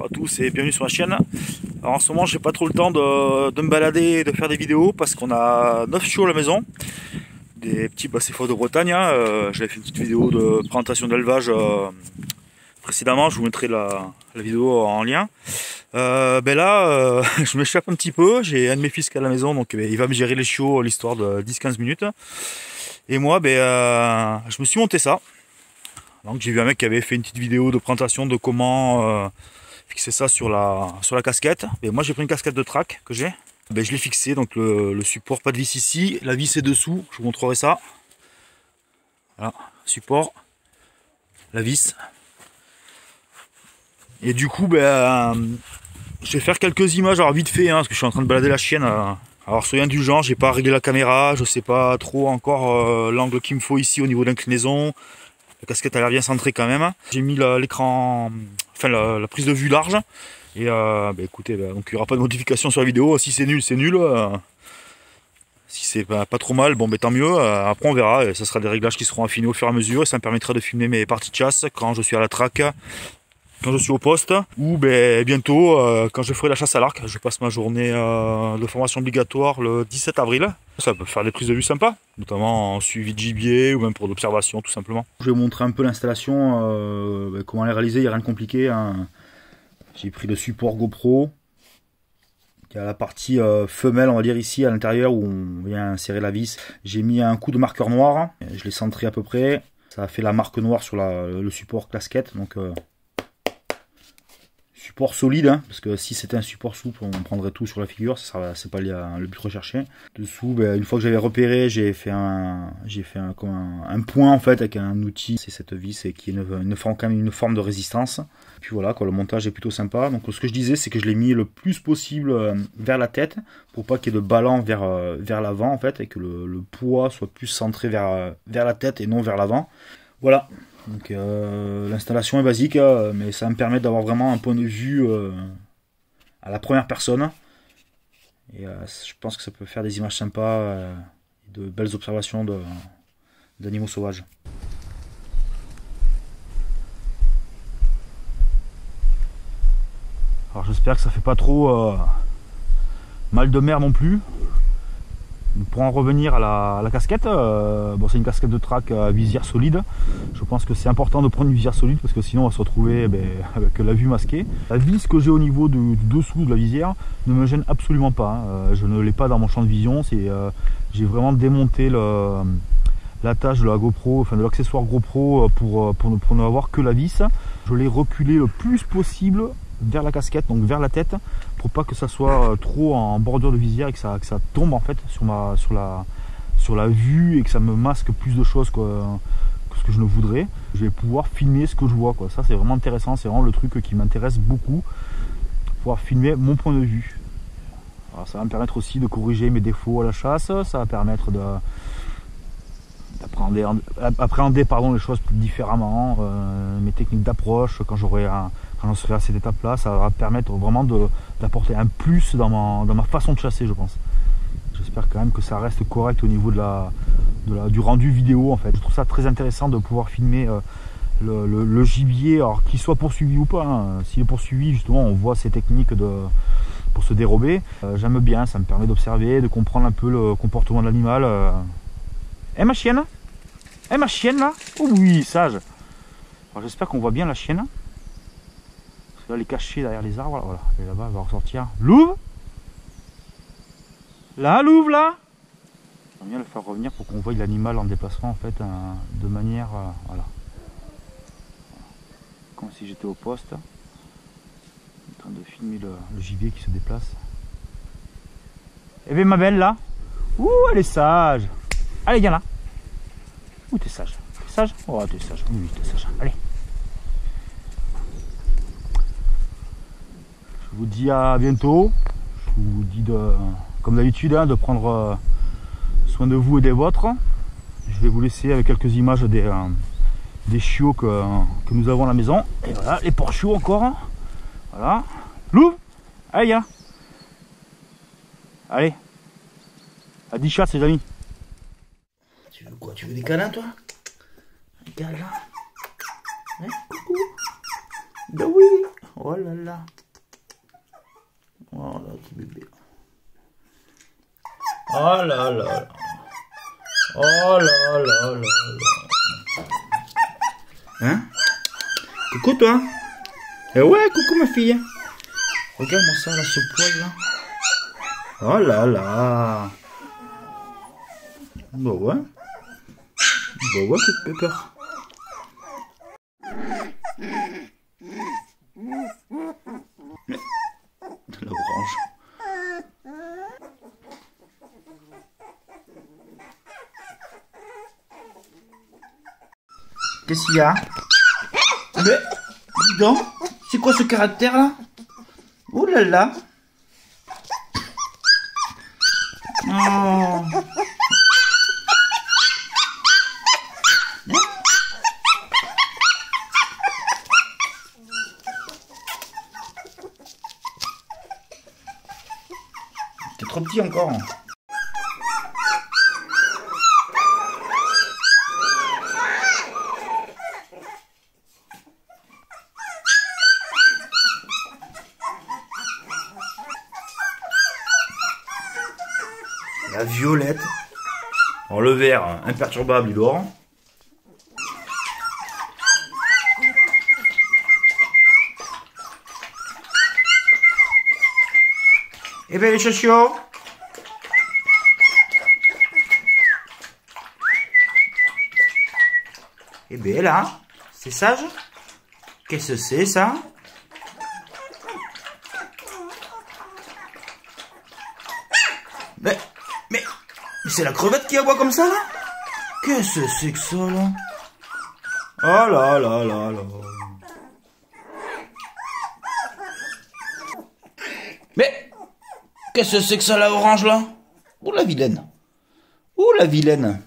bonsoir à tous et bienvenue sur la chaîne. Alors en ce moment j'ai pas trop le temps de me balader et de faire des vidéos parce qu'on a 9 chiots à la maison. Des petits bassés-faux de Bretagne. J'avais fait une petite vidéo de présentation d'élevage précédemment, je vous mettrai la vidéo en lien. Je m'échappe un petit peu, j'ai un de mes fils qui est à la maison, donc il va me gérer les chiots l'histoire de 10-15 minutes. Et moi je me suis monté ça. Donc j'ai vu un mec qui avait fait une petite vidéo de présentation de comment fixer ça sur la casquette. Et moi j'ai pris une casquette de track que j'ai. Je l'ai fixé, donc le support, pas de vis ici, la vis est dessous, je vous montrerai ça. Voilà, support, la vis. Et du coup, je vais faire quelques images, alors vite fait, parce que je suis en train de balader la chienne. Alors soyez indulgents, j'ai pas réglé la caméra, je sais pas trop encore l'angle qu'il me faut ici au niveau d'inclinaison. La casquette a l'air bien centrée quand même. J'ai mis l'écran, enfin la prise de vue large. Et écoutez, donc il n'y aura pas de modification sur la vidéo. Si c'est nul, c'est nul. Si c'est pas trop mal, tant mieux. Après on verra. Et ça sera des réglages qui seront affinés au fur et à mesure. Et ça me permettra de filmer mes parties de chasse quand je suis à la traque, quand je suis au poste. Ou bientôt quand je ferai la chasse à l'arc. Je passe ma journée de formation obligatoire le 17 avril. Ça peut faire des prises de vue sympas, notamment en suivi de gibier ou même pour l'observation tout simplement. Je vais vous montrer un peu l'installation, comment les réaliser, il n'y a rien de compliqué. J'ai pris le support GoPro. Il y a la partie femelle, on va dire ici à l'intérieur où on vient insérer la vis. J'ai mis un coup de marqueur noir, je l'ai centré à peu près. Ça a fait la marque noire sur le support casquette. Donc support solide, parce que si c'était un support souple, on prendrait tout sur la figure, c'est pas le but recherché. Dessous, une fois que j'avais repéré, j'ai fait un point en fait avec un outil, c'est cette vis et qui forme quand même une forme de résistance. Puis voilà, le montage est plutôt sympa. Donc ce que je disais, c'est que je l'ai mis le plus possible vers la tête pour pas qu'il y ait de ballon vers l'avant en fait, et que le poids soit plus centré vers la tête et non vers l'avant. Voilà. Donc l'installation est basique, mais ça me permet d'avoir vraiment un point de vue à la première personne. Et je pense que ça peut faire des images sympas, de belles observations d'animaux sauvages. Alors j'espère que ça fait pas trop mal de mer non plus. Pour en revenir à la casquette, c'est une casquette de track à visière solide. Je pense que c'est important de prendre une visière solide parce que sinon on va se retrouver avec la vue masquée. La vis que j'ai au niveau du dessous de la visière ne me gêne absolument pas. Je ne l'ai pas dans mon champ de vision. J'ai vraiment démonté l'attache de la GoPro, enfin de l'accessoire GoPro pour ne avoir que la vis. Je l'ai reculé le plus possible vers la casquette, donc vers la tête, pour pas que ça soit trop en bordure de visière et que ça tombe en fait sur la vue et que ça me masque plus de choses que ce que je ne voudrais. Je vais pouvoir filmer ce que je vois, ça c'est vraiment intéressant, c'est vraiment le truc qui m'intéresse beaucoup, pouvoir filmer mon point de vue. Alors, ça va me permettre aussi de corriger mes défauts à la chasse, ça va permettre d'appréhender les choses différemment, mes techniques d'approche quand j'en serai à cette étape là, ça va permettre vraiment d'apporter un plus dans ma façon de chasser, je pense. J'espère quand même que ça reste correct au niveau du rendu vidéo en fait. Je trouve ça très intéressant de pouvoir filmer le gibier, alors qu'il soit poursuivi ou pas. S'il est poursuivi, justement on voit ces techniques pour se dérober. J'aime bien, ça me permet d'observer, de comprendre un peu le comportement de l'animal. Ma chienne? Ma chienne là? Oh oui, sage. Alors j'espère qu'on voit bien la chienne. Parce que là elle est cachée derrière les arbres. Voilà, elle est là-bas, elle va ressortir. Louve? Là, Louve là? J'aime bien le faire revenir pour qu'on voie l'animal en déplacement en fait, de manière. Voilà. Comme si j'étais au poste. En train de filmer le gibier qui se déplace. Eh bien ma belle là? Ouh, elle est sage. Allez, viens là. Ouh, t'es sage. T'es sage? Oh, t'es sage. Oui, t'es sage. Allez. Je vous dis à bientôt. Je vous dis comme d'habitude de prendre soin de vous et des vôtres. Je vais vous laisser avec quelques images des chiots que nous avons à la maison. Et voilà, les porcs-chiots encore. Voilà. Louve. Allez, viens là. Allez. À 10 chats, les amis. Tu veux quoi? Tu veux des câlins, toi? Un câlin? Hein? Coucou? Ben oui! Oh Oh là là. Oh là, petit bébé. Oh là là là. Oh là là là là. Hein? Coucou toi. Eh ouais, coucou ma fille. Regarde-moi ça là, ce poil là. Oh là là. Bah ouais. Bah ouais, coup de pépère. L'orange. Qu'est-ce qu'il y a? Mais, dis donc, c'est quoi ce caractère là? Ouh là là. Oh. T'es trop petit encore. La violette. Alors le vert, imperturbable, il dort. Eh bien les chaussures. Eh bien là, c'est sage. Qu'est-ce que c'est ça? Mais c'est la crevette qui aboie comme ça là? Qu'est-ce que c'est que ça là? Oh là là là là. Mais qu'est-ce que c'est que ça la orange là? Ouh la vilaine. Ouh la vilaine.